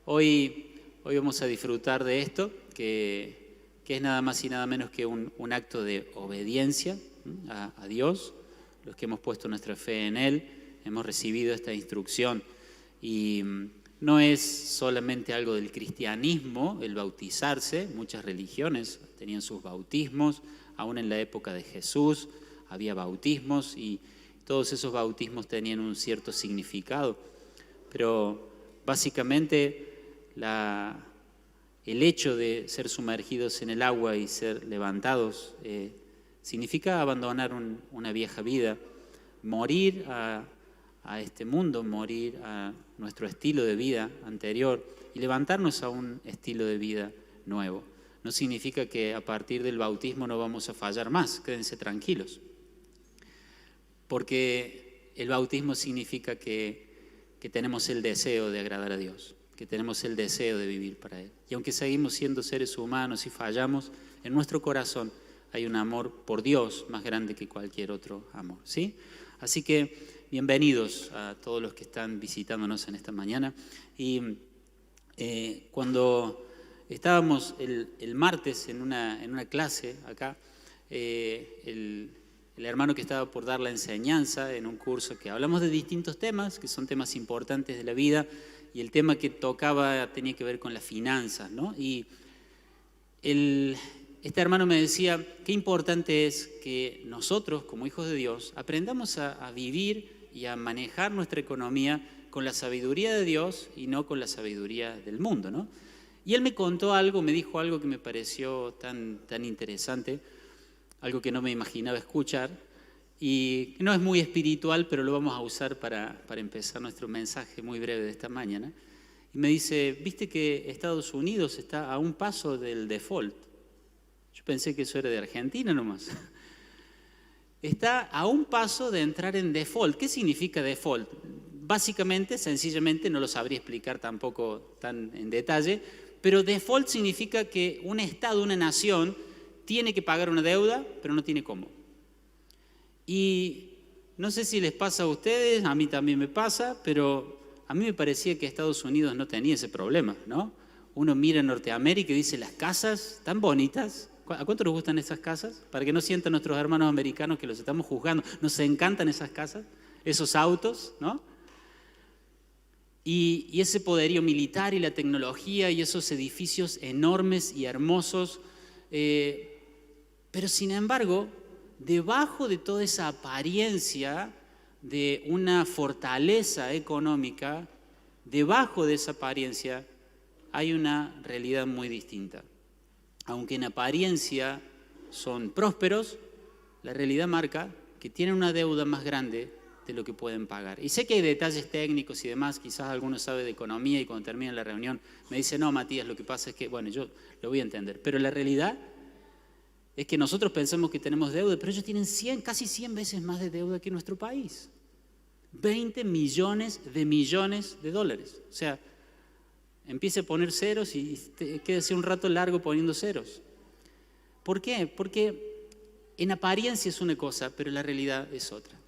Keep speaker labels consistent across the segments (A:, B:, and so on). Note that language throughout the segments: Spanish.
A: Hoy vamos a disfrutar de esto, que es nada más y nada menos que un acto de obediencia a Dios. Los que hemos puesto nuestra fe en Él, hemos recibido esta instrucción. Y no es solamente algo del cristianismo el bautizarse. Muchas religiones tenían sus bautismos, aún en la época de Jesús había bautismos y todos esos bautismos tenían un cierto significado. Pero básicamente el hecho de ser sumergidos en el agua y ser levantados significa abandonar una vieja vida, morir a este mundo, morir a nuestro estilo de vida anterior y levantarnos a un estilo de vida nuevo. No significa que a partir del bautismo no vamos a fallar más, quédense tranquilos. Porque el bautismo significa que tenemos el deseo de agradar a Dios, que tenemos el deseo de vivir para Él. Y aunque seguimos siendo seres humanos y fallamos, en nuestro corazón hay un amor por Dios más grande que cualquier otro amor, ¿sí? Así que bienvenidos a todos los que están visitándonos en esta mañana. Y cuando estábamos el martes en una clase acá, el hermano que estaba por dar la enseñanza en un curso que hablamos de distintos temas, que son temas importantes de la vida, y el tema que tocaba tenía que ver con las finanzas, ¿no? Y este hermano me decía, qué importante es que nosotros, como hijos de Dios, aprendamos a vivir y a manejar nuestra economía con la sabiduría de Dios y no con la sabiduría del mundo, ¿no? Y él me contó algo, me dijo algo que me pareció tan interesante, algo que no me imaginaba escuchar, y no es muy espiritual, pero lo vamos a usar para empezar nuestro mensaje muy breve de esta mañana. Y me dice, ¿viste que Estados Unidos está a un paso del default? Yo pensé que eso era de Argentina nomás. Está a un paso de entrar en default. ¿Qué significa default? Básicamente, sencillamente, no lo sabría explicar tampoco tan en detalle, pero default significa que un estado, una nación, tiene que pagar una deuda, pero no tiene cómo. Y no sé si les pasa a ustedes, a mí también me pasa, pero a mí me parecía que Estados Unidos no tenía ese problema, ¿no? Uno mira Norteamérica y dice, las casas tan bonitas. ¿A cuánto nos gustan esas casas? Para que no sientan nuestros hermanos americanos que los estamos juzgando. Nos encantan esas casas, esos autos, ¿no? Y ese poderío militar y la tecnología y esos edificios enormes y hermosos. Pero sin embargo, debajo de toda esa apariencia de una fortaleza económica, debajo de esa apariencia hay una realidad muy distinta. Aunque en apariencia son prósperos, la realidad marca que tienen una deuda más grande de lo que pueden pagar. Y sé que hay detalles técnicos y demás, quizás alguno sabe de economía y cuando termina la reunión me dice, no, Matías, lo que pasa es que, bueno, yo lo voy a entender. Pero la realidad es que nosotros pensamos que tenemos deuda, pero ellos tienen casi 100 veces más de deuda que nuestro país. 20 millones de dólares. O sea, empiece a poner ceros y quédese un rato largo poniendo ceros. ¿Por qué? Porque en apariencia es una cosa, pero la realidad es otra.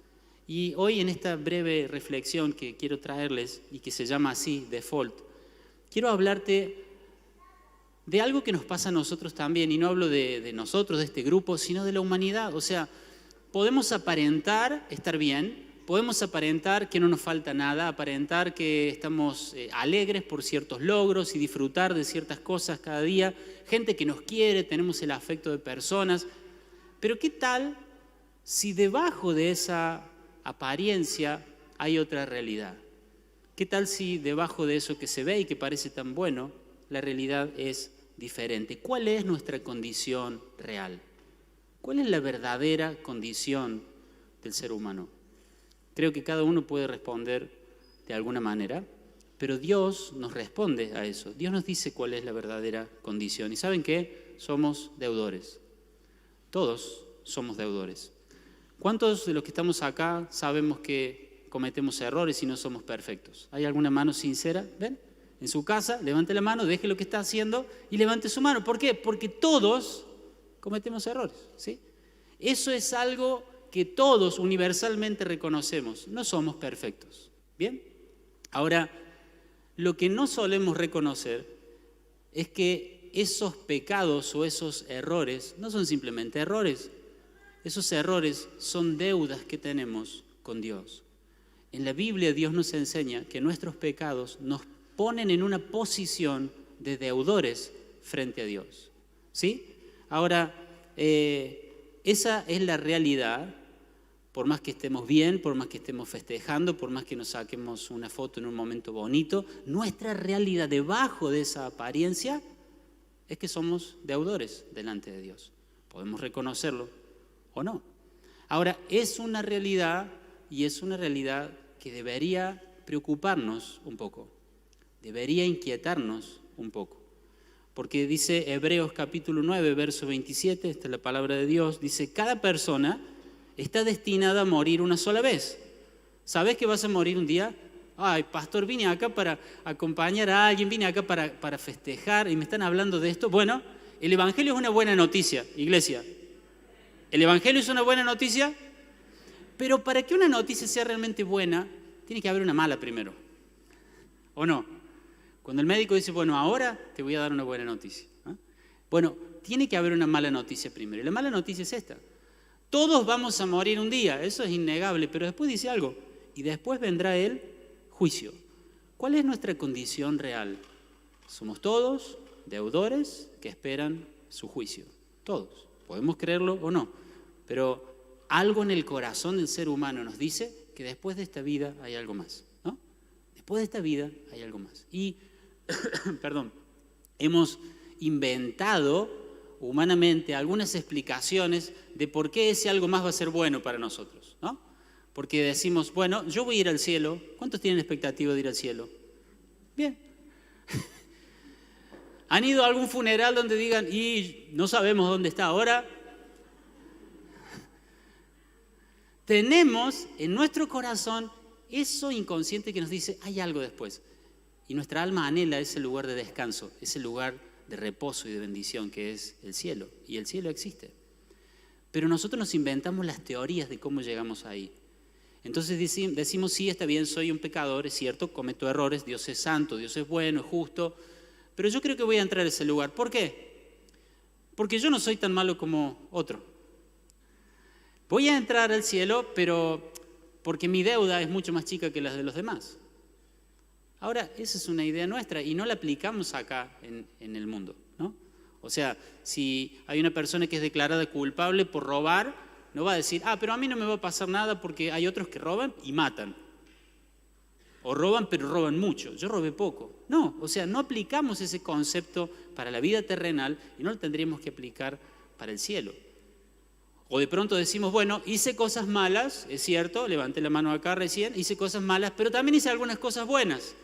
A: Y hoy en esta breve reflexión que quiero traerles y que se llama así, default, quiero hablarte de algo que nos pasa a nosotros también, y no hablo de nosotros, de este grupo, sino de la humanidad. O sea, podemos aparentar estar bien, podemos aparentar que no nos falta nada, aparentar que estamos alegres por ciertos logros y disfrutar de ciertas cosas cada día, gente que nos quiere, tenemos el afecto de personas, pero ¿qué tal si debajo de esa apariencia hay otra realidad? ¿Qué tal si debajo de eso que se ve y que parece tan bueno, la realidad es diferente? ¿Cuál es nuestra condición real? ¿Cuál es la verdadera condición del ser humano? Creo que cada uno puede responder de alguna manera, pero Dios nos responde a eso. Dios nos dice cuál es la verdadera condición. ¿Y saben qué? Somos deudores. Todos somos deudores. ¿Cuántos de los que estamos acá sabemos que cometemos errores y no somos perfectos? ¿Hay alguna mano sincera? ¿Ven? En su casa, levante la mano, deje lo que está haciendo y levante su mano. ¿Por qué? Porque todos cometemos errores, ¿sí? Eso es algo que todos universalmente reconocemos. No somos perfectos, ¿bien? Ahora, Lo que no solemos reconocer es que esos pecados o esos errores no son simplemente errores. Esos errores son deudas que tenemos con Dios. En la Biblia Dios nos enseña que nuestros pecados nos ponen en una posición de deudores frente a Dios. ¿Sí? Ahora, esa es la realidad, por más que estemos bien, por más que estemos festejando, por más que nos saquemos una foto en un momento bonito, nuestra realidad debajo de esa apariencia es que somos deudores delante de Dios. Podemos reconocerlo o no. Ahora, es una realidad y es una realidad que debería preocuparnos un poco, debería inquietarnos un poco. Porque dice Hebreos capítulo 9, verso 27, esta es la palabra de Dios, dice, cada persona está destinada a morir una sola vez. ¿Sabes que vas a morir un día? Ay, pastor, vine acá para acompañar a alguien, vine acá para festejar y me están hablando de esto. Bueno, el Evangelio es una buena noticia, iglesia. El Evangelio es una buena noticia, pero para que una noticia sea realmente buena, tiene que haber una mala primero. ¿O no? Cuando el médico dice, bueno, ahora te voy a dar una buena noticia. ¿Eh? Bueno, tiene que haber una mala noticia primero. Y la mala noticia es esta. Todos vamos a morir un día, eso es innegable, pero después dice algo. Y después vendrá el juicio. ¿Cuál es nuestra condición real? Somos todos deudores que esperan su juicio. Todos. Podemos creerlo o no. Pero algo en el corazón del ser humano nos dice que después de esta vida hay algo más. ¿No? Después de esta vida hay algo más. Y hemos inventado humanamente algunas explicaciones de por qué ese algo más va a ser bueno para nosotros, ¿no? Porque decimos, bueno, yo voy a ir al cielo. ¿Cuántos tienen expectativa de ir al cielo? Bien. ¿Han ido a algún funeral donde digan, y no sabemos dónde está ahora? Tenemos en nuestro corazón eso inconsciente que nos dice, hay algo después. Y nuestra alma anhela ese lugar de descanso, ese lugar de reposo y de bendición que es el cielo. Y el cielo existe. Pero nosotros nos inventamos las teorías de cómo llegamos ahí. Entonces decimos, sí, está bien, soy un pecador, es cierto, cometo errores, Dios es santo, Dios es bueno, es justo, pero yo creo que voy a entrar a ese lugar. ¿Por qué? Porque yo no soy tan malo como otro. Voy a entrar al cielo, pero porque mi deuda es mucho más chica que las de los demás. Ahora, esa es una idea nuestra y no la aplicamos acá en el mundo, ¿no? O sea, si hay una persona que es declarada culpable por robar, no va a decir, pero a mí no me va a pasar nada porque hay otros que roban y matan. O roban, pero roban mucho. Yo robé poco. No, o sea, no aplicamos ese concepto para la vida terrenal y no lo tendríamos que aplicar para el cielo. O de pronto decimos, bueno, hice cosas malas, es cierto, levanté la mano acá recién, hice cosas malas, pero también hice algunas cosas buenas.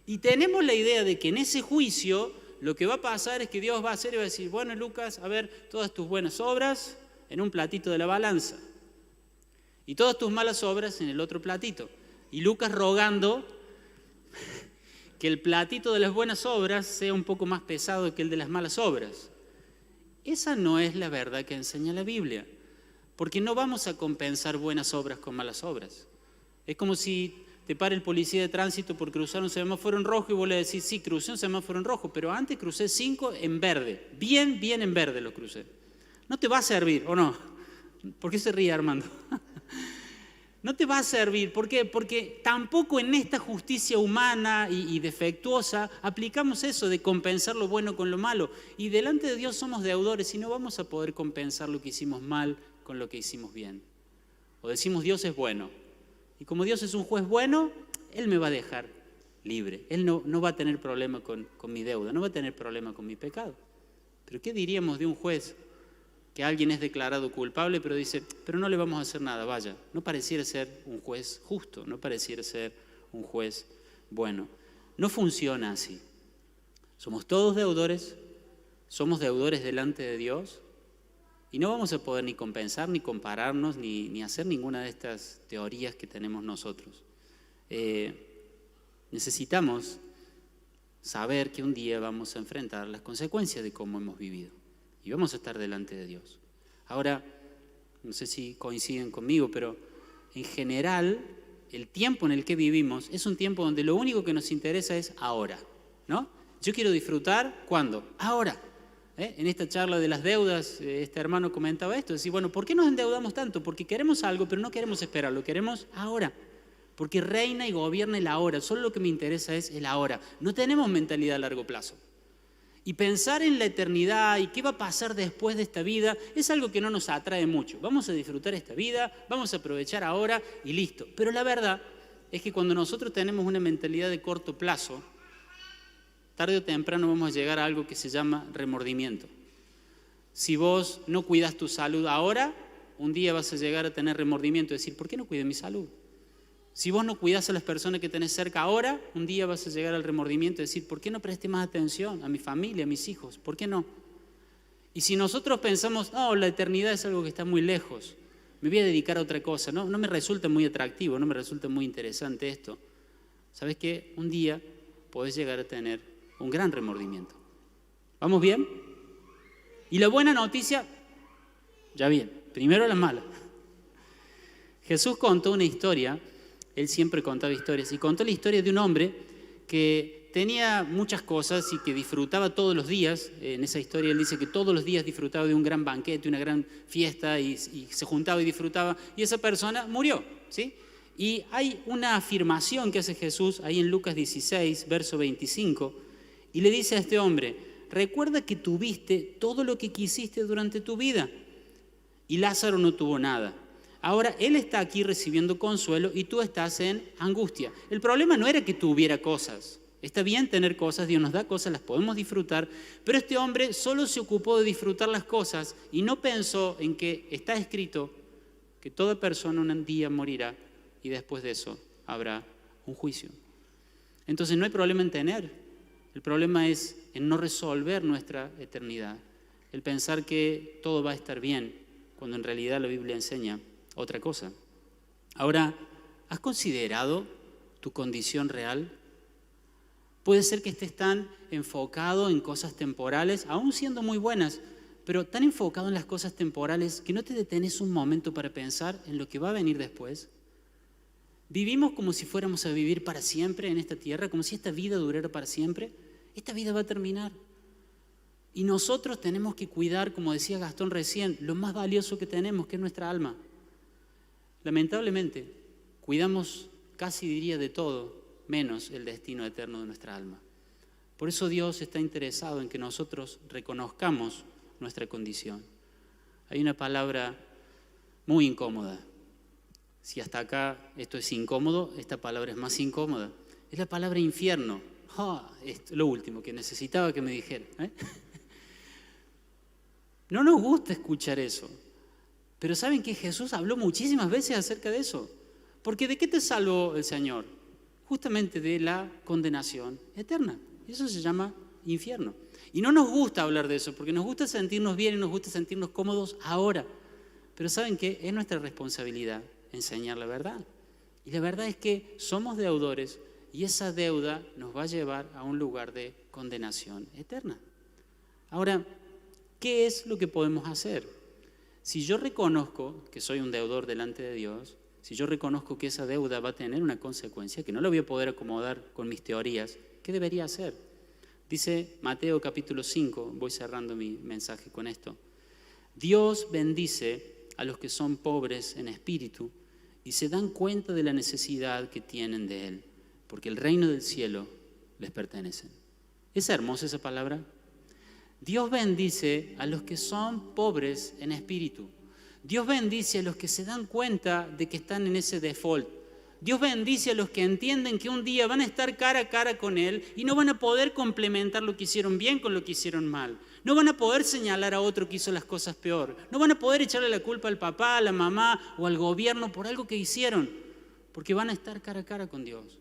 A: Y tenemos la idea de que en ese juicio lo que va a pasar es que Dios va a hacer y va a decir, bueno, Lucas, a ver, todas tus buenas obras en un platito de la balanza y todas tus malas obras en el otro platito. Y Lucas rogando que el platito de las buenas obras sea un poco más pesado que el de las malas obras. Esa no es la verdad que enseña la Biblia, porque no vamos a compensar buenas obras con malas obras. Es como si te para el policía de tránsito por cruzar un semáforo en rojo y vos le decís, sí, crucé un semáforo en rojo, pero antes crucé 5 en verde, bien en verde lo crucé. No te va a servir, ¿o no? ¿Por qué se ríe Armando? No te va a servir. ¿Por qué? Porque tampoco en esta justicia humana y defectuosa aplicamos eso de compensar lo bueno con lo malo. Y delante de Dios somos deudores y no vamos a poder compensar lo que hicimos mal con lo que hicimos bien. O decimos Dios es bueno. Y como Dios es un juez bueno, Él me va a dejar libre. Él no va a tener problema con mi deuda, no va a tener problema con mi pecado. Pero ¿qué diríamos de un juez? Que alguien es declarado culpable, pero dice, pero no le vamos a hacer nada, vaya. No pareciera ser un juez justo, no pareciera ser un juez bueno. No funciona así. Somos todos deudores, somos deudores delante de Dios y no vamos a poder ni compensar, ni compararnos, ni hacer ninguna de estas teorías que tenemos nosotros. Necesitamos saber que un día vamos a enfrentar las consecuencias de cómo hemos vivido. Y vamos a estar delante de Dios. Ahora, no sé si coinciden conmigo, pero en general el tiempo en el que vivimos es un tiempo donde lo único que nos interesa es ahora, ¿no? Yo quiero disfrutar, ¿cuándo? Ahora. En esta charla de las deudas, este hermano comentaba esto, decía, bueno, ¿por qué nos endeudamos tanto? Porque queremos algo, pero no queremos esperarlo, queremos ahora. Porque reina y gobierna el ahora, solo lo que me interesa es el ahora. No tenemos mentalidad a largo plazo. Y pensar en la eternidad y qué va a pasar después de esta vida es algo que no nos atrae mucho. Vamos a disfrutar esta vida, vamos a aprovechar ahora y listo. Pero la verdad es que cuando nosotros tenemos una mentalidad de corto plazo, tarde o temprano vamos a llegar a algo que se llama remordimiento. Si vos no cuidas tu salud ahora, un día vas a llegar a tener remordimiento, decir, ¿por qué no cuidé mi salud? Si vos no cuidás a las personas que tenés cerca ahora, un día vas a llegar al remordimiento, decir, ¿por qué no presté más atención a mi familia, a mis hijos? ¿Por qué no? Y si nosotros pensamos, no, la eternidad es algo que está muy lejos, me voy a dedicar a otra cosa, no me resulta muy atractivo, no me resulta muy interesante esto. ¿Sabes qué? Un día podés llegar a tener un gran remordimiento. ¿Vamos bien? Y la buena noticia, ya bien, primero la mala. Jesús contó una historia, él siempre contaba historias, y contó la historia de un hombre que tenía muchas cosas y que disfrutaba todos los días. En esa historia él dice que todos los días disfrutaba de un gran banquete, una gran fiesta, y se juntaba y disfrutaba, y esa persona murió, ¿sí? Y hay una afirmación que hace Jesús ahí en Lucas 16, verso 25, y le dice a este hombre, recuerda que tuviste todo lo que quisiste durante tu vida, y Lázaro no tuvo nada. Ahora él está aquí recibiendo consuelo y tú estás en angustia. El problema no era que tuviera cosas. Está bien tener cosas, Dios nos da cosas, las podemos disfrutar, pero este hombre solo se ocupó de disfrutar las cosas y no pensó en que está escrito que toda persona un día morirá y después de eso habrá un juicio. Entonces no hay problema en tener. El problema es en no resolver nuestra eternidad, el pensar que todo va a estar bien, cuando en realidad la Biblia enseña otra cosa. Ahora, ¿has considerado tu condición real? Puede ser que estés tan enfocado en cosas temporales, aún siendo muy buenas, pero tan enfocado en las cosas temporales que no te detenés un momento para pensar en lo que va a venir después. Vivimos como si fuéramos a vivir para siempre en esta tierra, como si esta vida durara para siempre. Esta vida va a terminar. Y nosotros tenemos que cuidar, como decía Gastón recién, lo más valioso que tenemos, que es nuestra alma. Lamentablemente, cuidamos casi diría de todo, menos el destino eterno de nuestra alma. Por eso Dios está interesado en que nosotros reconozcamos nuestra condición. Hay una palabra muy incómoda. Si hasta acá esto es incómodo, esta palabra es más incómoda. Es la palabra infierno. Esto es lo último que necesitaba que me dijera. No nos gusta escuchar eso. Pero ¿saben que Jesús habló muchísimas veces acerca de eso? Porque ¿de qué te salvó el Señor? Justamente de la condenación eterna. Eso se llama infierno. Y no nos gusta hablar de eso, porque nos gusta sentirnos bien y nos gusta sentirnos cómodos ahora. Pero ¿saben qué? Es nuestra responsabilidad enseñar la verdad. Y la verdad es que somos deudores y esa deuda nos va a llevar a un lugar de condenación eterna. Ahora, ¿qué es lo que podemos hacer? Si yo reconozco que soy un deudor delante de Dios, si yo reconozco que esa deuda va a tener una consecuencia, que no la voy a poder acomodar con mis teorías, ¿qué debería hacer? Dice Mateo capítulo 5, voy cerrando mi mensaje con esto. Dios bendice a los que son pobres en espíritu y se dan cuenta de la necesidad que tienen de Él, porque el reino del cielo les pertenece. ¿Es hermosa esa palabra? Dios bendice a los que son pobres en espíritu. Dios bendice a los que se dan cuenta de que están en ese default. Dios bendice a los que entienden que un día van a estar cara a cara con Él y no van a poder complementar lo que hicieron bien con lo que hicieron mal. No van a poder señalar a otro que hizo las cosas peor. No van a poder echarle la culpa al papá, a la mamá o al gobierno por algo que hicieron, porque van a estar cara a cara con Dios.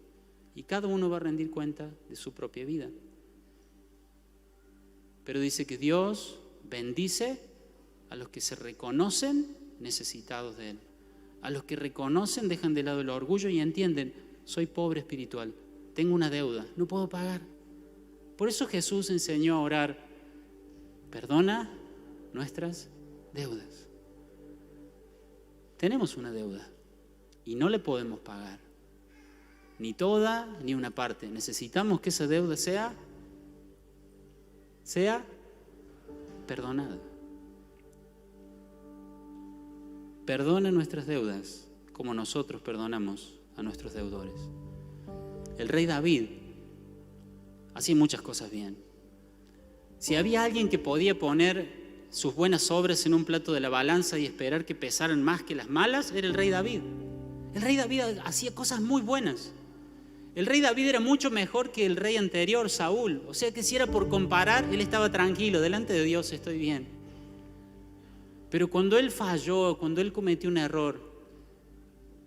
A: Y cada uno va a rendir cuenta de su propia vida. Pero dice que Dios bendice a los que se reconocen necesitados de Él. A los que reconocen, dejan de lado el orgullo y entienden, soy pobre espiritual, tengo una deuda, no puedo pagar. Por eso Jesús enseñó a orar, perdona nuestras deudas. Tenemos una deuda y no le podemos pagar. ni toda, ni una parte. Necesitamos que esa deuda sea perdonada. Perdona nuestras deudas como nosotros perdonamos a nuestros deudores. El rey David hacía muchas cosas bien. Si había alguien que podía poner sus buenas obras en un plato de la balanza y esperar que pesaran más que las malas, era el rey David. El rey David hacía cosas muy buenas. El rey David era mucho mejor que el rey anterior, Saúl. O sea que si era por comparar, él estaba tranquilo, delante de Dios estoy bien. Pero cuando él falló, cuando él cometió un error,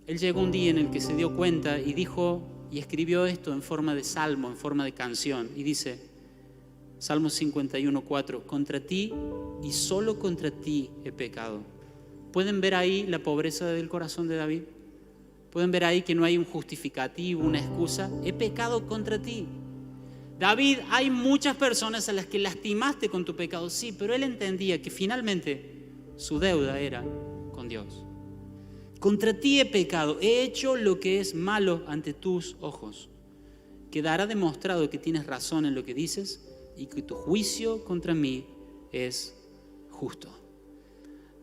A: él llegó un día en el que se dio cuenta y dijo y escribió esto en forma de salmo, en forma de canción. Y dice, Salmo 51:4, contra ti y solo contra ti he pecado. ¿Pueden ver ahí la pobreza del corazón de David? ¿Pueden ver ahí que no hay un justificativo, una excusa? He pecado contra ti. David, hay muchas personas a las que lastimaste con tu pecado, sí, pero él entendía que finalmente su deuda era con Dios. Contra ti he pecado, he hecho lo que es malo ante tus ojos. Quedará demostrado que tienes razón en lo que dices y que tu juicio contra mí es justo.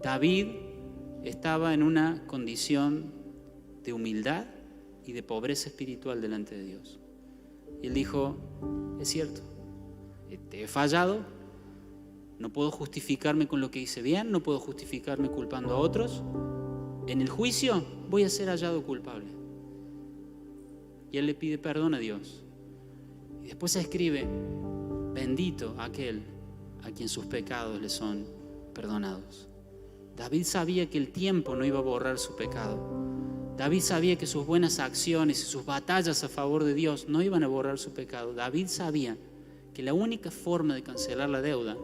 A: David estaba en una condición de humildad y de pobreza espiritual delante de Dios. Y él dijo, es cierto, te he fallado, no puedo justificarme con lo que hice bien, no puedo justificarme culpando a otros. En el juicio voy a ser hallado culpable. Y él le pide perdón a Dios. Y después se escribe, bendito aquel a quien sus pecados le son perdonados. David sabía que el tiempo no iba a borrar su pecado. David sabía que sus buenas acciones y sus batallas a favor de Dios no iban a borrar su pecado. David sabía que la única forma de cancelar la deuda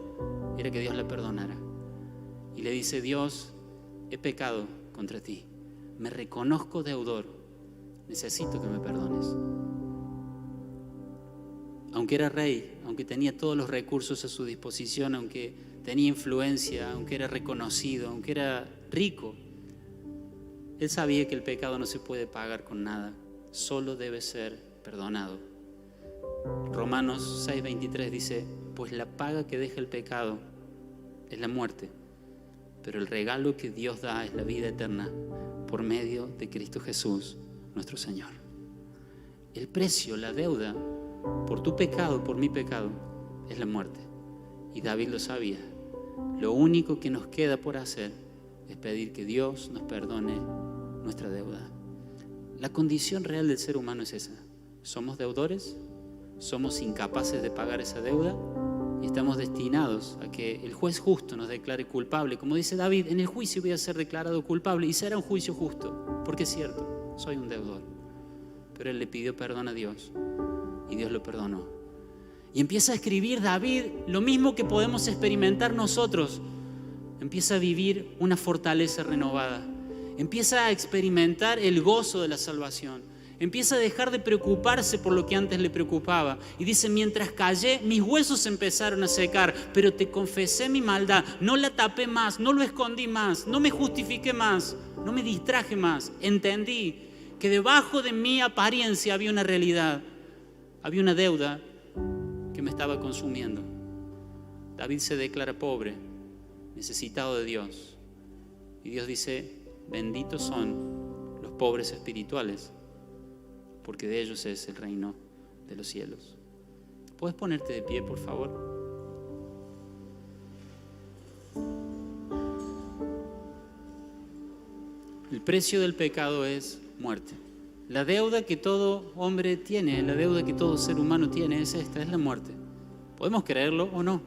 A: era que Dios la perdonara. Y le dice, Dios, he pecado contra ti. Me reconozco deudor. Necesito que me perdones. Aunque era rey, aunque tenía todos los recursos a su disposición, aunque tenía influencia, aunque era reconocido, aunque era rico, él sabía que el pecado no se puede pagar con nada, solo debe ser perdonado. Romanos 6:23 dice, pues la paga que deja el pecado es la muerte, pero el regalo que Dios da es la vida eterna por medio de Cristo Jesús, nuestro Señor. El precio, la deuda, por tu pecado, por mi pecado, es la muerte. Y David lo sabía. Lo único que nos queda por hacer es pedir que Dios nos perdone nuestra deuda. La condición real del ser humano es esa. Somos deudores, somos incapaces de pagar esa deuda y estamos destinados a que el juez justo nos declare culpable. Como dice David, en el juicio voy a ser declarado culpable y será un juicio justo, porque es cierto, soy un deudor. Pero él le pidió perdón a Dios y Dios lo perdonó. Y empieza a escribir David lo mismo que podemos experimentar nosotros. Empieza a vivir una fortaleza renovada. Empieza a experimentar el gozo de la salvación. Empieza a dejar de preocuparse por lo que antes le preocupaba. Y dice, mientras callé, mis huesos empezaron a secar, pero te confesé mi maldad. No la tapé más, no lo escondí más, no me justifiqué más, no me distraje más. Entendí que debajo de mi apariencia había una realidad, había una deuda que me estaba consumiendo. David se declara pobre, necesitado de Dios. Y Dios dice, benditos son los pobres espirituales, porque de ellos es el reino de los cielos. ¿Puedes ponerte de pie, por favor? El precio del pecado es muerte. La deuda que todo hombre tiene, la deuda que todo ser humano tiene es esta, es la muerte. Podemos creerlo o no,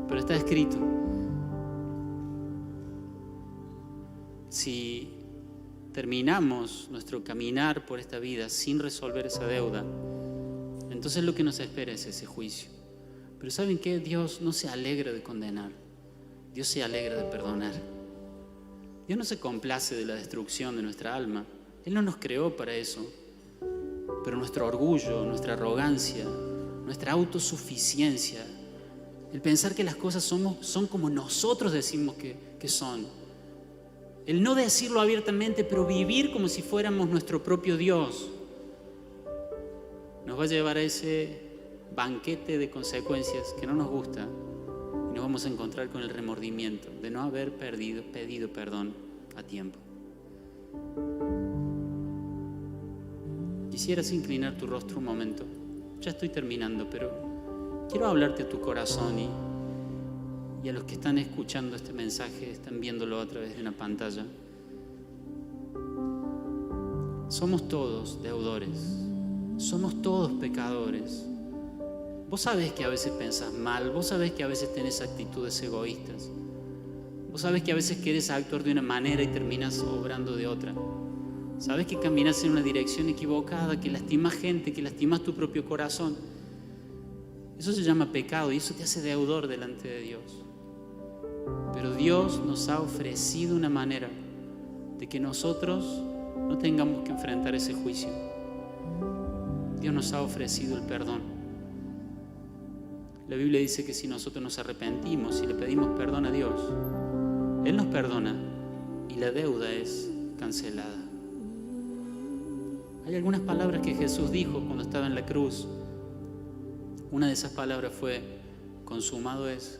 A: pero está escrito. Si terminamos nuestro caminar por esta vida sin resolver esa deuda, entonces lo que nos espera es ese juicio. Pero ¿saben qué? Dios no se alegra de condenar, Dios se alegra de perdonar. Dios no se complace de la destrucción de nuestra alma. Él no nos creó para eso. Pero nuestro orgullo, nuestra arrogancia, nuestra autosuficiencia, el pensar que las cosas son como nosotros decimos que son, El no decirlo abiertamente, pero vivir como si fuéramos nuestro propio Dios, nos va a llevar a ese banquete de consecuencias que no nos gusta y nos vamos a encontrar con el remordimiento de no haber pedido perdón a tiempo. Quisieras inclinar tu rostro un momento. Ya estoy terminando, pero quiero hablarte a tu corazón y a los que están escuchando este mensaje, están viéndolo a través de una pantalla. Somos todos deudores, somos todos pecadores. Vos sabés que a veces pensás mal, vos sabés que a veces tenés actitudes egoístas, vos sabés que a veces querés actuar de una manera y terminás obrando de otra. Sabés que caminás en una dirección equivocada, que lastimás gente, que lastimás tu propio corazón. Eso se llama pecado y eso te hace deudor delante de Dios. Pero Dios nos ha ofrecido una manera de que nosotros no tengamos que enfrentar ese juicio. Dios nos ha ofrecido el perdón. La Biblia dice que si nosotros nos arrepentimos y le pedimos perdón a Dios, Él nos perdona y la deuda es cancelada. Hay algunas palabras que Jesús dijo cuando estaba en la cruz. Una de esas palabras fue: consumado es.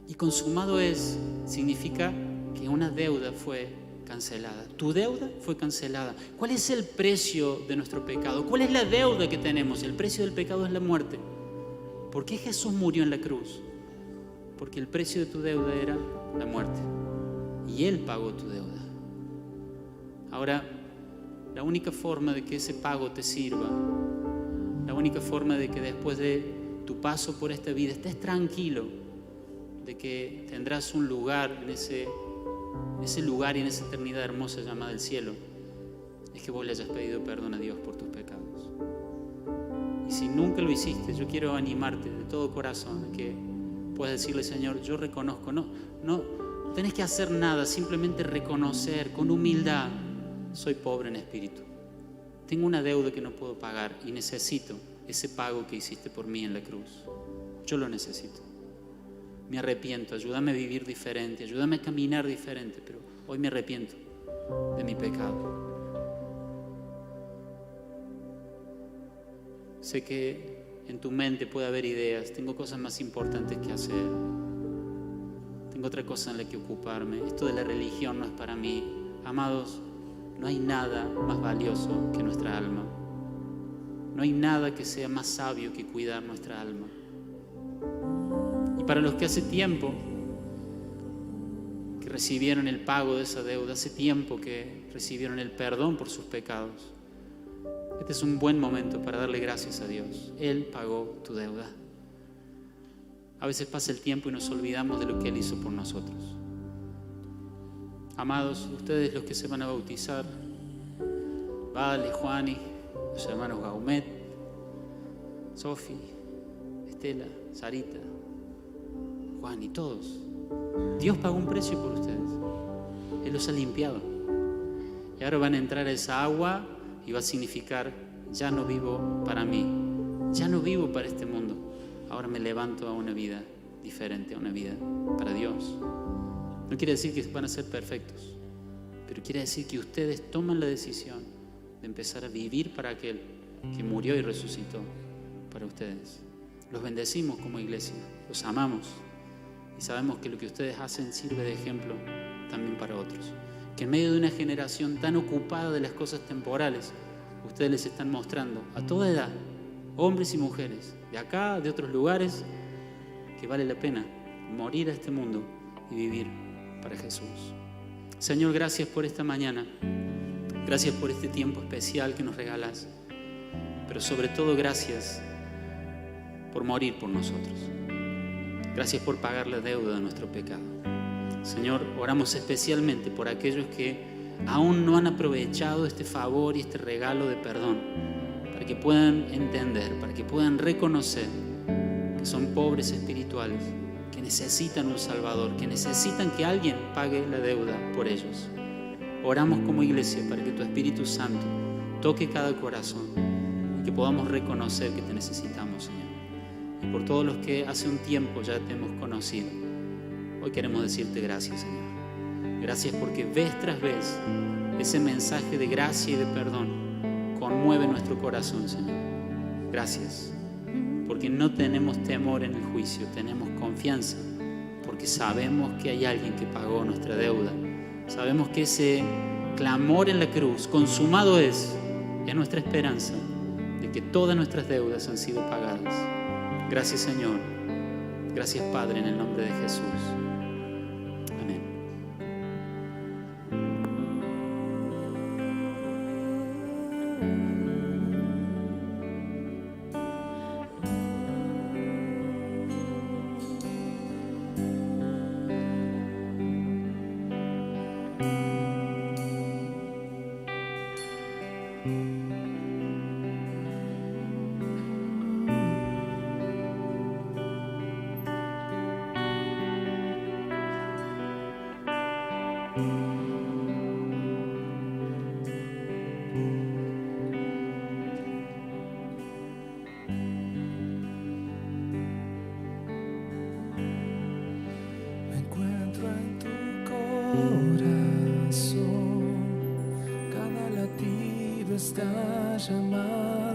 A: Y consumado es significa que una deuda fue cancelada. Tu deuda fue cancelada. ¿Cuál es el precio de nuestro pecado? ¿Cuál es la deuda que tenemos? El precio del pecado es la muerte. ¿Por qué Jesús murió en la cruz? Porque el precio de tu deuda era la muerte. Y Él pagó tu deuda. Ahora, la única forma de que ese pago te sirva, la única forma de que después de tu paso por esta vida estés tranquilo de que tendrás un lugar en ese lugar y en esa eternidad hermosa llamada el cielo, es que vos le hayas pedido perdón a Dios por tus pecados. Y si nunca lo hiciste, yo quiero animarte de todo corazón a que puedas decirle: Señor, yo reconozco, no tenés que hacer nada, simplemente reconocer con humildad: soy pobre en espíritu, tengo una deuda que no puedo pagar y necesito ese pago que hiciste por mí en la cruz. Yo lo necesito. Me arrepiento, ayúdame a vivir diferente, ayúdame a caminar diferente, pero hoy me arrepiento de mi pecado. Sé que en tu mente puede haber ideas, tengo cosas más importantes que hacer, tengo otra cosa en la que ocuparme, esto de la religión no es para mí. Amados, no hay nada más valioso que nuestra alma. No hay nada que sea más sabio que cuidar nuestra alma. Y para los que hace tiempo que recibieron el pago de esa deuda, hace tiempo que recibieron el perdón por sus pecados, este es un buen momento para darle gracias a Dios. Él pagó tu deuda. A veces pasa el tiempo y nos olvidamos de lo que Él hizo por nosotros. Amados, ustedes los que se van a bautizar, Vale, Juani, los hermanos Gaumet, Sofi, Estela, Sarita, Juan y todos. Dios pagó un precio por ustedes. Él los ha limpiado. Y ahora van a entrar a esa agua y va a significar: ya no vivo para mí, ya no vivo para este mundo. Ahora me levanto a una vida diferente, a una vida para Dios. No quiere decir que van a ser perfectos, pero quiere decir que ustedes toman la decisión de empezar a vivir para aquel que murió y resucitó para ustedes. Los bendecimos como iglesia, los amamos y sabemos que lo que ustedes hacen sirve de ejemplo también para otros. Que en medio de una generación tan ocupada de las cosas temporales, ustedes les están mostrando a toda edad, hombres y mujeres, de acá, de otros lugares, que vale la pena morir a este mundo y vivir para Jesús. Señor, gracias por esta mañana. Gracias por este tiempo especial que nos regalas. Pero sobre todo, gracias por morir por nosotros. Gracias por pagar la deuda de nuestro pecado. Señor, oramos especialmente por aquellos que aún no han aprovechado este favor y este regalo de perdón, para que puedan entender, para que puedan reconocer que son pobres espirituales, que necesitan un Salvador, que necesitan que alguien pague la deuda por ellos. Oramos como iglesia para que tu Espíritu Santo toque cada corazón y que podamos reconocer que te necesitamos, Señor. Y por todos los que hace un tiempo ya te hemos conocido, hoy queremos decirte gracias, Señor. Gracias porque vez tras vez ese mensaje de gracia y de perdón conmueve nuestro corazón, Señor. Gracias, porque no tenemos temor en el juicio, tenemos confianza, porque sabemos que hay alguien que pagó nuestra deuda. Sabemos que ese clamor en la cruz, consumado es nuestra esperanza de que todas nuestras deudas han sido pagadas. Gracias, Señor. Gracias, Padre, en el nombre de Jesús. Amén.
B: Corazón, cada latido está llamando.